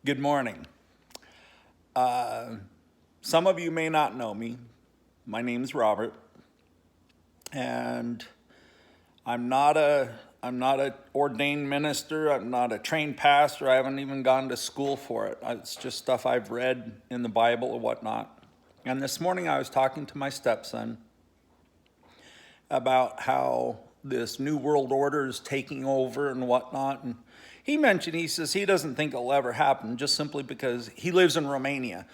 Good morning. Some of you may not know me. My name's Robert, and I'm not a ordained minister. I'm not a trained pastor. I haven't even gone to school for it. It's just stuff I've read in the Bible or whatnot. And this morning I was talking to my stepson about how this new world order is taking over and whatnot. And he says he doesn't think it'll ever happen just simply because he lives in Romania.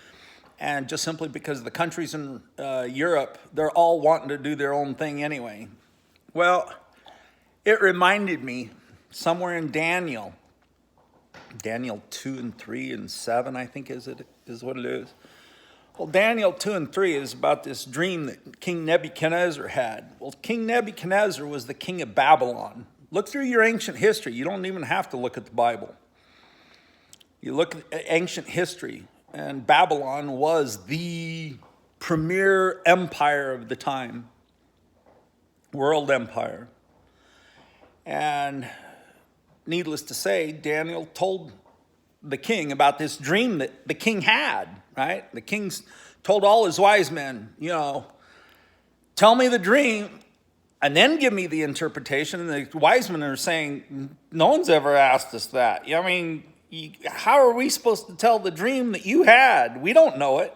And just simply because the countries in Europe, they're all wanting to do their own thing anyway. Well, it reminded me somewhere in Daniel 2 and 3 and 7, I think is what it is. Well, Daniel 2 and 3 is about this dream that King Nebuchadnezzar had. Well, King Nebuchadnezzar was the king of Babylon. Look through your ancient history. You don't even have to look at the Bible. You look at ancient history, and Babylon was the premier empire of the time, world empire. And needless to say, Daniel told the king about this dream that the king had, right? The king's told all his wise men, tell me the dream and then give me the interpretation. And the wise men are saying, no one's ever asked us that. How are we supposed to tell the dream that you had? We don't know it.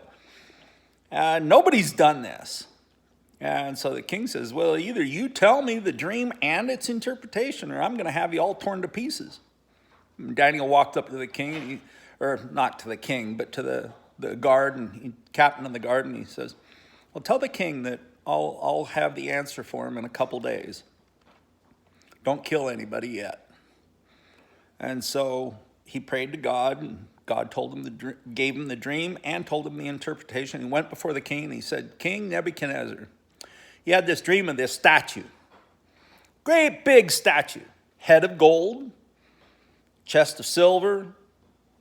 Nobody's done this. And so the king says, well, either you tell me the dream and its interpretation, or I'm going to have you all torn to pieces. And Daniel walked up to the king, or not to the king, but to the guard, and captain of the guard, and he says, well, tell the king that I'll have the answer for him in a couple days. Don't kill anybody yet. And so he prayed to God, and God gave him the dream and told him the interpretation. He went before the king, and he said, King Nebuchadnezzar, he had this dream of this statue, great big statue, head of gold, chest of silver,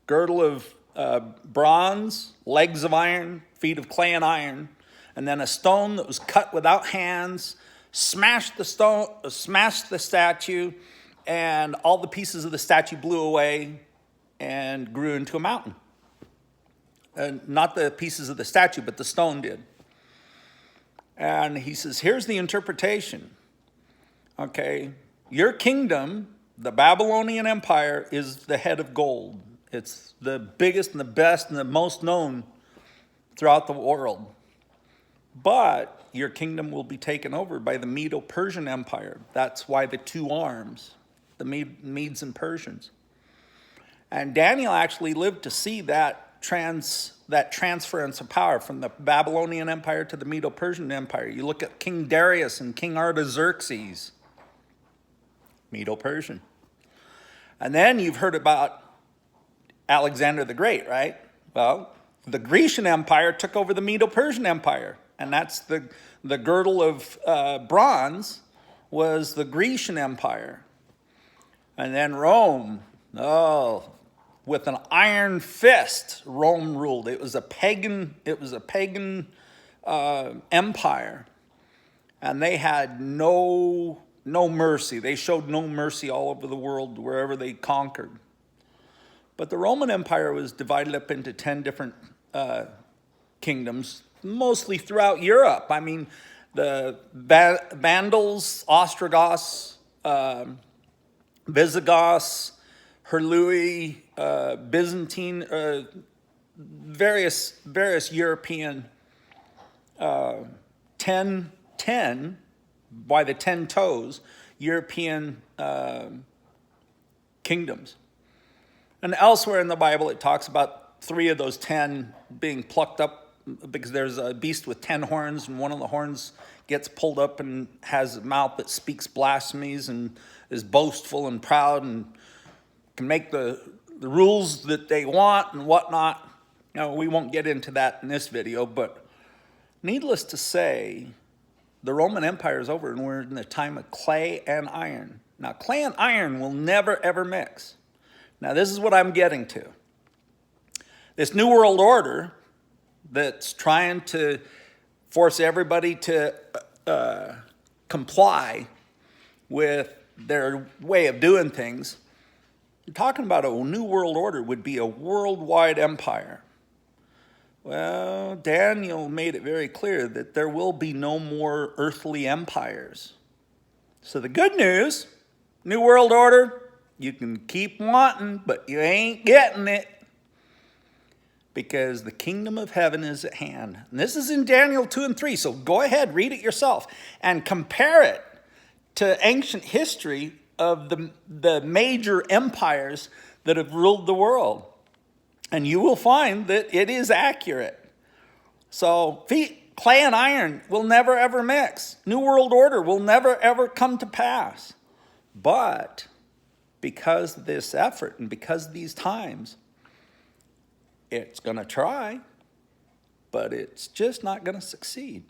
girdle of bronze, legs of iron, feet of clay and iron, and then a stone that was cut without hands, smashed the statue, and all the pieces of the statue blew away and grew into a mountain. And not the pieces of the statue, but the stone did. And he says, here's the interpretation. Okay, your kingdom, the Babylonian Empire, is the head of gold. It's the biggest and the best and the most known throughout the world. But your kingdom will be taken over by the Medo-Persian Empire. That's why the two arms, the Medes and Persians. And Daniel actually lived to see that transference of power from the Babylonian Empire to the Medo-Persian Empire. You look at King Darius and King Artaxerxes, Medo-Persian. And then you've heard about Alexander the Great, right? Well, the Grecian Empire took over the Medo-Persian Empire, and that's the girdle of bronze was the Grecian Empire. And then Rome, with an iron fist, Rome ruled. It was a pagan empire, and they had no mercy. They showed no mercy all over the world wherever they conquered. But the Roman Empire was divided up into 10 different kingdoms, mostly throughout Europe. I mean, the Vandals, Ostrogoths, Visigoths, Heruli, Byzantine, various European 10 by the 10 toes European kingdoms. And elsewhere in the Bible, it talks about 3 of those 10 being plucked up because there's a beast with 10 horns, and one of the horns gets pulled up and has a mouth that speaks blasphemies and is boastful and proud and can make the rules that they want and whatnot. We won't get into that in this video, but needless to say, the Roman Empire is over, and we're in the time of clay and iron. Now, clay and iron will never, ever mix. Now, this is what I'm getting to. This New World Order that's trying to force everybody to comply with their way of doing things, You're talking about a new world order would be a worldwide empire. Well, Daniel made it very clear that there will be no more earthly empires. So the good news, new world order, you can keep wanting, but you ain't getting it, because the kingdom of heaven is at hand. And this is in Daniel 2 and 3, so go ahead, read it yourself, and compare it to ancient history of the major empires that have ruled the world. And you will find that it is accurate. So clay and iron will never ever mix. New world order will never ever come to pass. But because of this effort and because of these times, it's going to try, but it's just not going to succeed.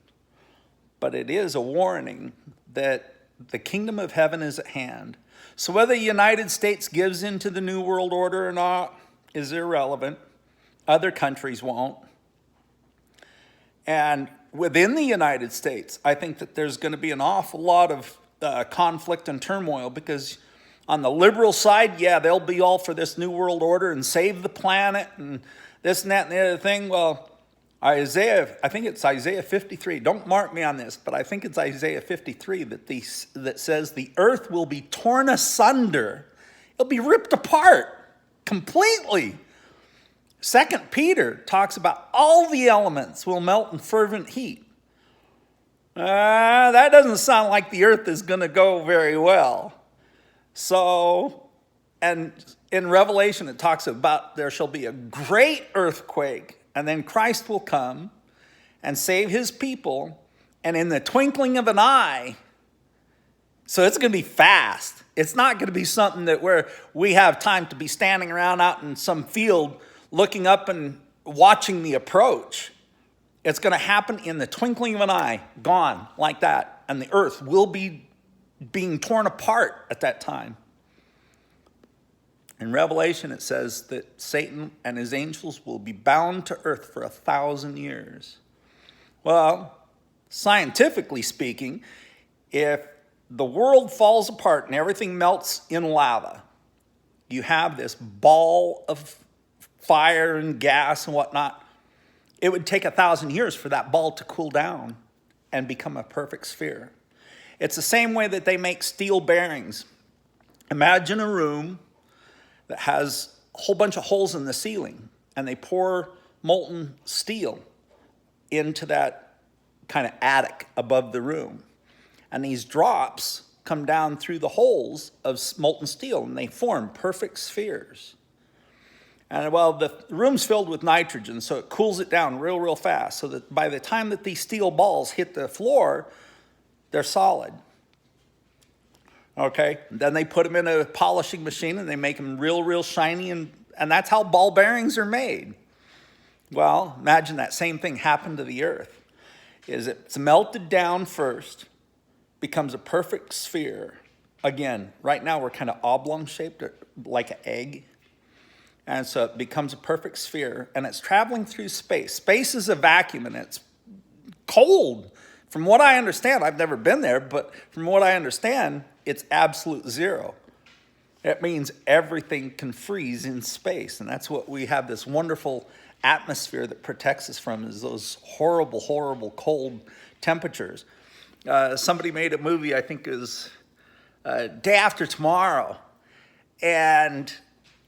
But it is a warning that the kingdom of heaven is at hand. So whether the United States gives into the new world order or not is irrelevant. Other countries won't. And within the United States, I think that there's going to be an awful lot of conflict and turmoil, because on the liberal side, yeah, they'll be all for this new world order and save the planet and this and that and the other thing. Well, I think it's Isaiah 53. Don't mark me on this, but I think it's Isaiah 53 that says the earth will be torn asunder. It'll be ripped apart completely. 2 Peter talks about all the elements will melt in fervent heat. That doesn't sound like the earth is going to go very well. So, and in Revelation it talks about there shall be a great earthquake, and then Christ will come and save his people, and in the twinkling of an eye. So it's going to be fast. It's not going to be something that where we have time to be standing around out in some field looking up and watching the approach. It's going to happen in the twinkling of an eye, gone like that. And the earth will be being torn apart at that time. In Revelation, it says that Satan and his angels will be bound to earth for 1,000 years. Well, scientifically speaking, if the world falls apart and everything melts in lava, you have this ball of fire and gas and whatnot. It would take 1,000 years for that ball to cool down and become a perfect sphere. It's the same way that they make steel bearings. Imagine a room that has a whole bunch of holes in the ceiling, and they pour molten steel into that kind of attic above the room. And these drops come down through the holes of molten steel, and they form perfect spheres. And well, the room's filled with nitrogen, so it cools it down real fast, so that by the time that these steel balls hit the floor, they're solid. Okay, and then they put them in a polishing machine and they make them real shiny, and that's how ball bearings are made. Well, imagine that same thing happened to the earth. It's melted down first, becomes a perfect sphere. Again, right now we're kind of oblong shaped, like an egg. And so it becomes a perfect sphere, and it's traveling through space. Space is a vacuum, and it's cold. From what I understand, I've never been there, but from what I understand, it's absolute zero. It means everything can freeze in space, and that's what we have, this wonderful atmosphere that protects us from, is those horrible cold temperatures. Somebody made a movie, I think it was Day After Tomorrow, and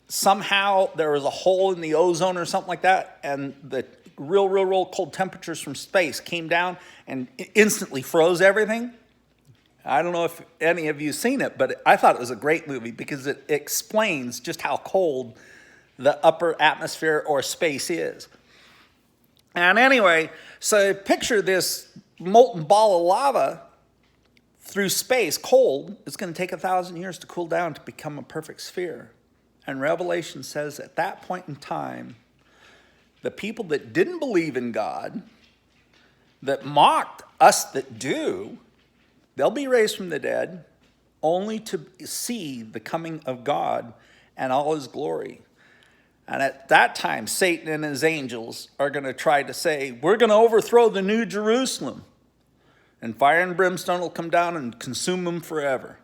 somehow there was a hole in the ozone or something like that, and the real cold temperatures from space came down and instantly froze everything. I don't know if any of you have seen it, but I thought it was a great movie because it explains just how cold the upper atmosphere or space is. And anyway, so picture this molten ball of lava through space, cold. It's going to take 1,000 years to cool down to become a perfect sphere. And Revelation says at that point in time, the people that didn't believe in God, that mocked us that do, they'll be raised from the dead only to see the coming of God and all his glory. And at that time, Satan and his angels are going to try to say, we're going to overthrow the New Jerusalem. And fire and brimstone will come down and consume them forever.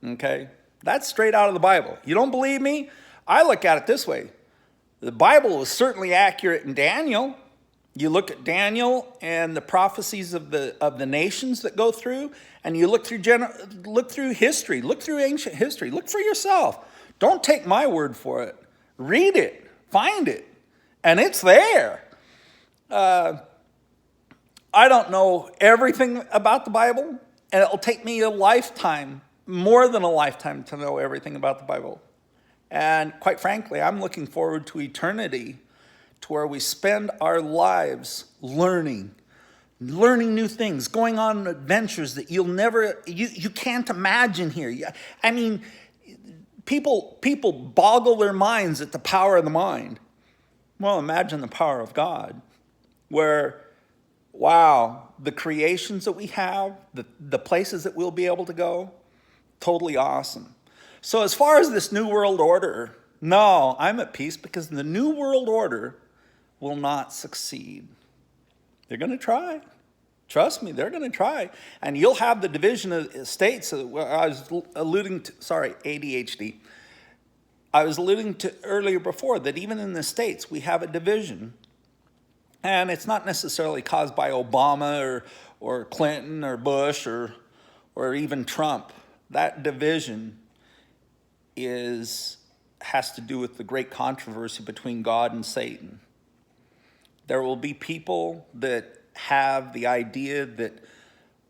Okay? That's straight out of the Bible. You don't believe me? I look at it this way. The Bible was certainly accurate in Daniel. You look at Daniel and the prophecies of the nations that go through, and you look through history, look through ancient history, look for yourself. Don't take my word for it. Read it, find it, and it's there. I don't know everything about the Bible, and it'll take me a lifetime, more than a lifetime, to know everything about the Bible. And quite frankly, I'm looking forward to eternity, to where we spend our lives learning new things, going on adventures that you can't imagine here. I mean, people boggle their minds at the power of the mind. Well, imagine the power of God, where, wow, the creations that we have, the places that we'll be able to go, totally awesome. So as far as this New World Order, no, I'm at peace, because the New World Order will not succeed. They're going to try. Trust me, they're going to try. And you'll have the division of states. I was alluding to, sorry, ADHD. I was alluding to earlier before that even in the states, we have a division. And it's not necessarily caused by Obama or Clinton or Bush or even Trump. That division has to do with the great controversy between God and Satan. There will be people that have the idea that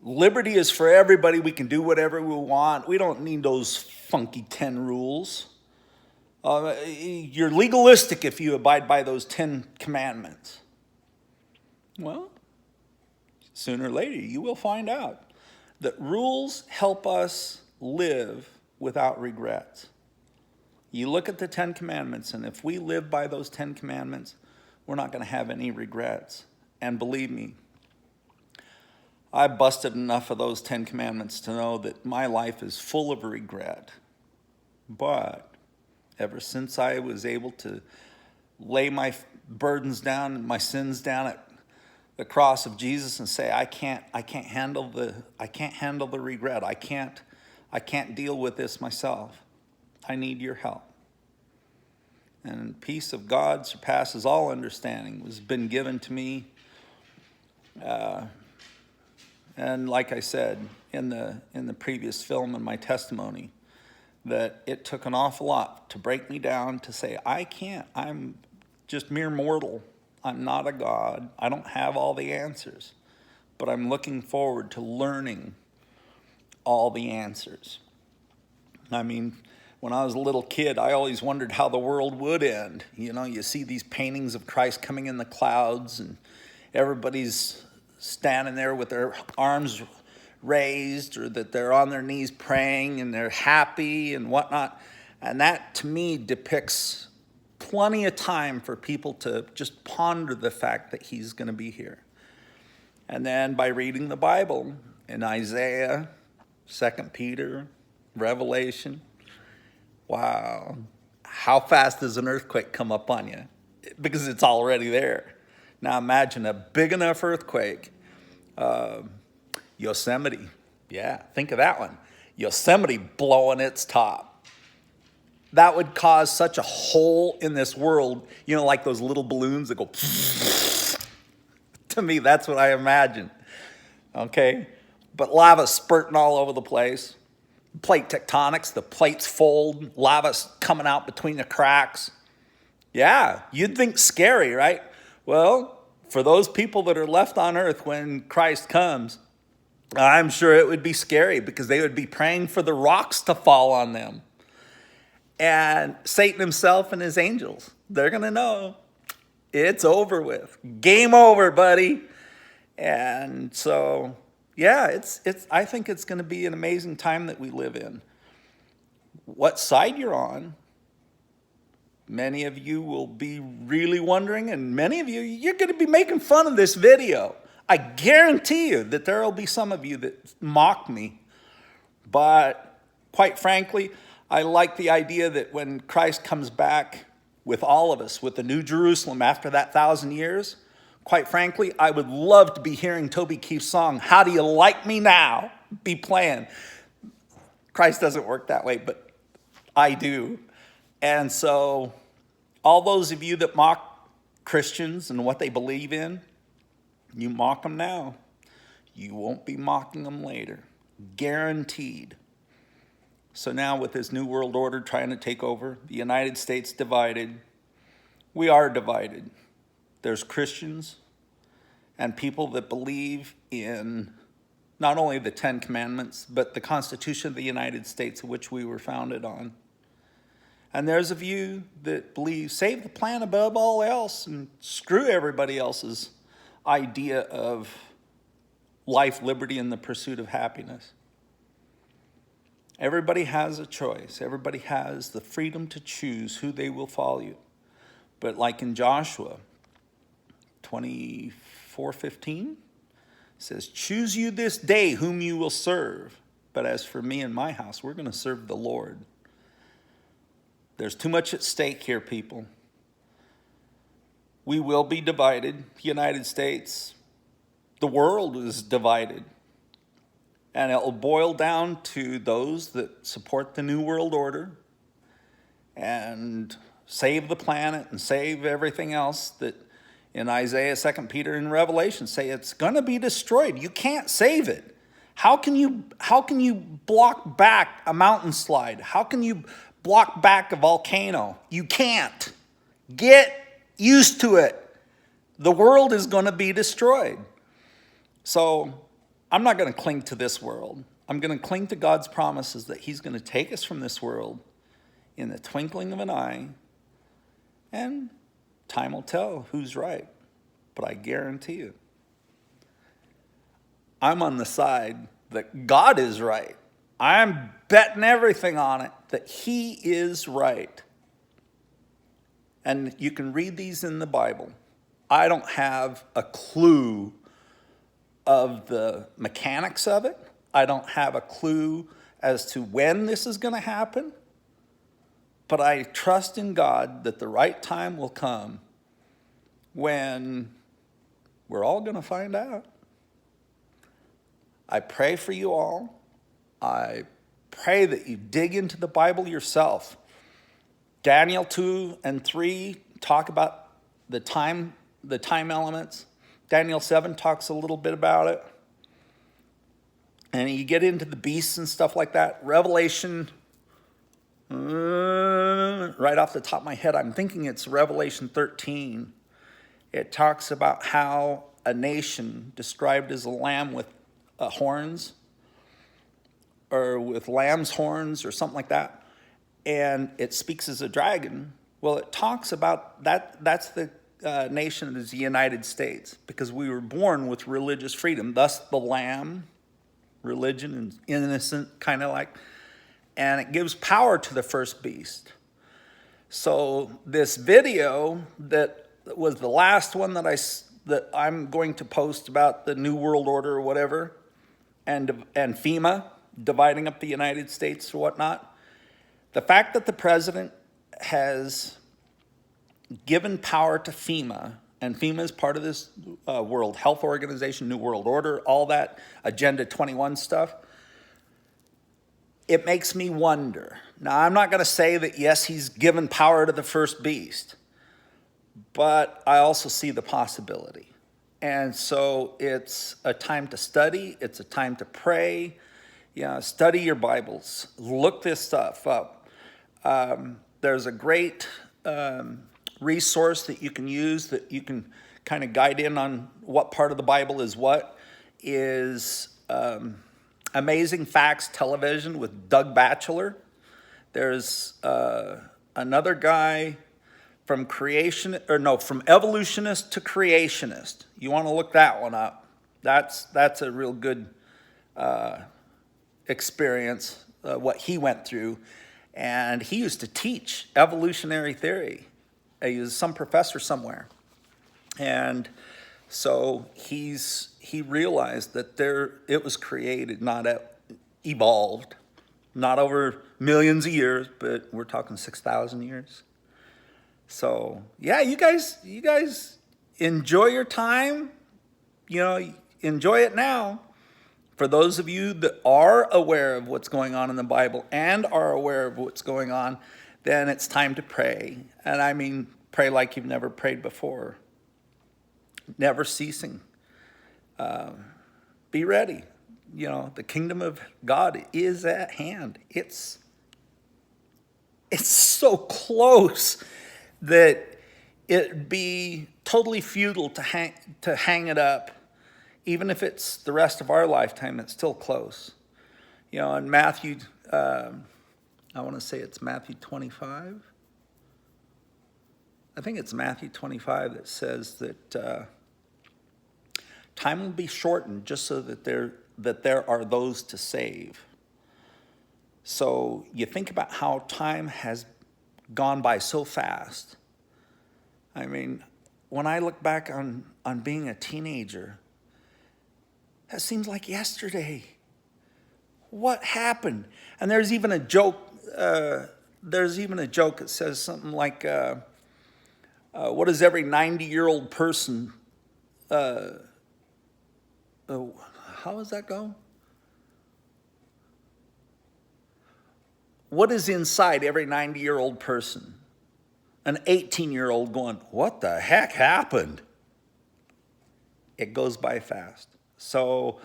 liberty is for everybody. We can do whatever we want. We don't need those funky 10 rules. You're legalistic if you abide by those 10 commandments. Well, sooner or later you will find out that rules help us live without regrets. You look at the 10 commandments, and if we live by those 10 commandments, we're not going to have any regrets. And believe me, I busted enough of those 10 commandments to know that my life is full of regret. But ever since I was able to lay my burdens down and my sins down at the cross of Jesus and say, I can't handle the regret. I can't deal with this myself. I need your help. And peace of God surpasses all understanding was been given to me. And like I said in the previous film in my testimony, that it took an awful lot to break me down to say, I'm just mere mortal. I'm not a God. I don't have all the answers. But I'm looking forward to learning all the answers. I mean, when I was a little kid, I always wondered how the world would end. You know, you see these paintings of Christ coming in the clouds, and everybody's standing there with their arms raised, or that they're on their knees praying and they're happy and whatnot. And that, to me, depicts plenty of time for people to just ponder the fact that he's going to be here. And then by reading the Bible in Isaiah, 2 Peter, Revelation, wow, how fast does an earthquake come up on you? Because it's already there. Now imagine a big enough earthquake. Yosemite, yeah, think of that one. Yosemite blowing its top. That would cause such a hole in this world, you know, like those little balloons that go. To me, that's what I imagine. Okay? But lava spurting all over the place. Plate tectonics, the plates fold, lava's coming out between the cracks. Yeah, you'd think scary, right? Well, for those people that are left on earth when Christ comes, I'm sure it would be scary, because they would be praying for the rocks to fall on them. And Satan himself and his angels, they're going to know it's over with. Game over, buddy. And so, yeah, I think it's going to be an amazing time that we live in. What side you're on, many of you will be really wondering, and many of you, you're going to be making fun of this video. I guarantee you that there will be some of you that mock me. But quite frankly, I like the idea that when Christ comes back with all of us, with the New Jerusalem after that 1,000 years, quite frankly, I would love to be hearing Toby Keith's song, How Do You Like Me Now, be playing. Christ doesn't work that way, but I do. And so all those of you that mock Christians and what they believe in, you mock them now. You won't be mocking them later. Guaranteed. So now with this New World Order trying to take over, the United States divided, we are divided. There's Christians and people that believe in not only the Ten Commandments, but the Constitution of the United States, which we were founded on. And there's a view that believes save the planet above all else and screw everybody else's idea of life, liberty, and the pursuit of happiness. Everybody has a choice. Everybody has the freedom to choose who they will follow. But like in Joshua 24:15, says, choose you this day whom you will serve. But as for me and my house, we're going to serve the Lord. There's too much at stake here, people. We will be divided. The United States, the world is divided. And it will boil down to those that support the New World Order and save the planet and save everything else that in Isaiah, 2 Peter, and Revelation say it's going to be destroyed. You can't save it. How can you block back a mountain slide? How can you block back a volcano? You can't. Get used to it. The world is going to be destroyed. So I'm not going to cling to this world. I'm going to cling to God's promises that he's going to take us from this world in the twinkling of an eye, and time will tell who's right. But I guarantee you, I'm on the side that God is right. I'm betting everything on it that he is right. And you can read these in the Bible. I don't have a clue of the mechanics of it. I don't have a clue as to when this is going to happen. But I trust in God that the right time will come when we're all going to find out. I pray for you all. I pray that you dig into the Bible yourself. Daniel 2 and 3 talk about the time elements. Daniel 7 talks a little bit about it. And you get into the beasts and stuff like that. Revelation, right off the top of my head, I'm thinking it's Revelation 13. It talks about how a nation described as a lamb with horns, or with lamb's horns or something like that, and it speaks as a dragon. Well, it talks about that. That's the nation is the United States, because we were born with religious freedom. Thus the lamb, religion and innocent, kind of like, and it gives power to the first beast. So this video that was the last one that I'm going to post about the New World Order or whatever, and FEMA dividing up the United States or whatnot. The fact that the president has given power to FEMA, and FEMA is part of this World Health Organization, New World Order, all that Agenda 21 stuff, it makes me wonder. Now, I'm not going to say that, yes, he's given power to the first beast, but I also see the possibility. And so it's a time to study. It's a time to pray. Study your Bibles. Look this stuff up. There's a great resource that you can use that you can kind of guide in on what part of the Bible is what, is Amazing Facts Television with Doug Batchelor. There's another guy from evolutionist to creationist. You want to look that one up. That's a real good experience, what he went through. And he used to teach evolutionary theory. He was some professor somewhere. And so he realized that it was created, not evolved, not over millions of years, but we're talking 6,000 years. So yeah, you guys enjoy your time. Enjoy it now. For those of you that are aware of what's going on in the Bible and are aware of what's going on, then it's time to pray. And I mean, pray like you've never prayed before. Never ceasing. Be ready. You know, the kingdom of God is at hand. It's so close that it'd be totally futile to hang it up. Even if it's the rest of our lifetime, it's still close. You know, in Matthew, I want to say it's Matthew 25. I think it's Matthew 25 that says that time will be shortened just so that there are those to save. So you think about how time has gone by so fast. I mean, when I look back on being a teenager, that seems like yesterday. What happened? And there's even a joke. That says something like, "What does every 90-year-old person?" How does that go? What is inside every 90-year-old person? An 18-year-old going, "What the heck happened?" It goes by fast. So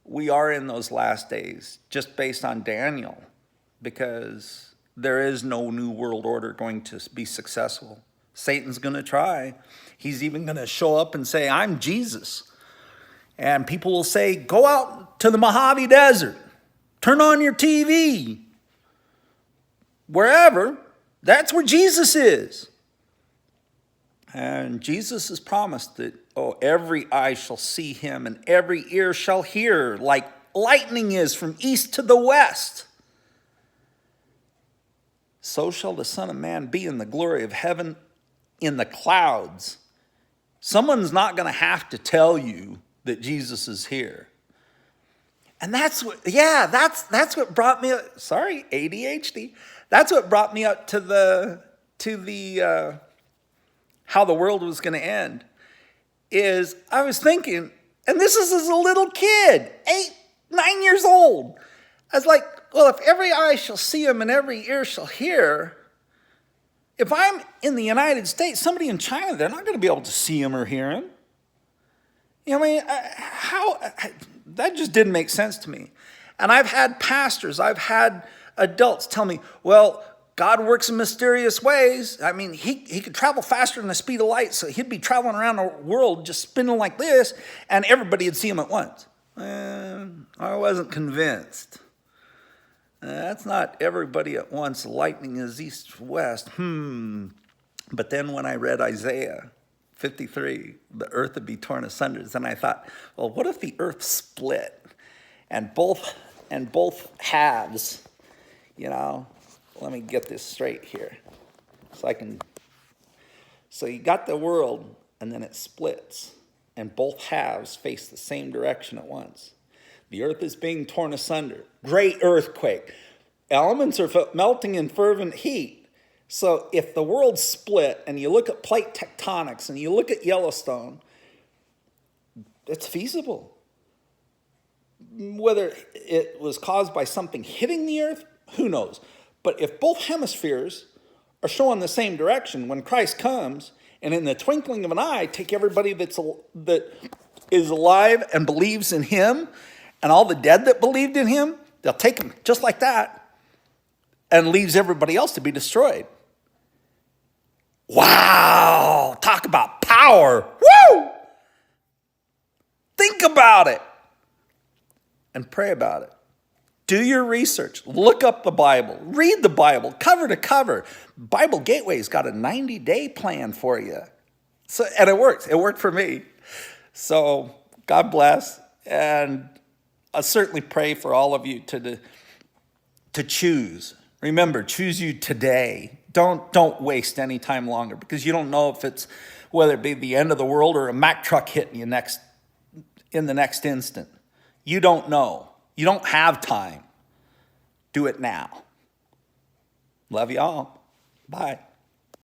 we are in those last days, just based on Daniel, because there is no new world order going to be successful. Satan's going to try. He's even going to show up and say, "I'm Jesus." And people will say, "Go out to the Mojave Desert. Turn on your TV. Wherever, that's where Jesus is." And Jesus has promised that, every eye shall see him and every ear shall hear, like lightning is from east to the west. So shall the Son of Man be in the glory of heaven in the clouds. Someone's not going to have to tell you that Jesus is here. And that's what brought me up. Sorry, ADHD. That's what brought me up to the how the world was going to end. Is I was thinking, and this is as a little kid, 8, 9 years old. I was like, well, if every eye shall see him and every ear shall hear, if I'm in the United States, somebody in China, they're not going to be able to see him or hear him. You know, I mean, that just didn't make sense to me. And I've had pastors, I've had adults tell me, well, God works in mysterious ways. I mean, he could travel faster than the speed of light, so he'd be traveling around the world just spinning like this, and everybody would see him at once. I wasn't convinced. That's not everybody at once. Lightning is east-west. But then when I read Isaiah 53, the earth would be torn asunder, then I thought, well, what if the earth split and both halves, you know? Let me get this straight here. So you got the world, and then it splits, and both halves face the same direction at once. The earth is being torn asunder. Great earthquake. Elements are melting in fervent heat. So if the world split, and you look at plate tectonics, and you look at Yellowstone, it's feasible. Whether it was caused by something hitting the earth, who knows? But if both hemispheres are showing the same direction, when Christ comes, and in the twinkling of an eye, take everybody that is alive and believes in him, and all the dead that believed in him, they'll take them just like that, and leaves everybody else to be destroyed. Wow! Talk about power! Woo! Think about it. And pray about it. Do your research. Look up the Bible. Read the Bible cover to cover. Bible Gateway's got a 90-day plan for you. And it works. It worked for me. So God bless. And I certainly pray for all of you to choose. Remember, choose you today. Don't waste any time longer, because you don't know if it's, whether it be the end of the world or a Mack truck hitting you in the next instant. You don't know. You don't have time. Do it now. Love y'all. Bye.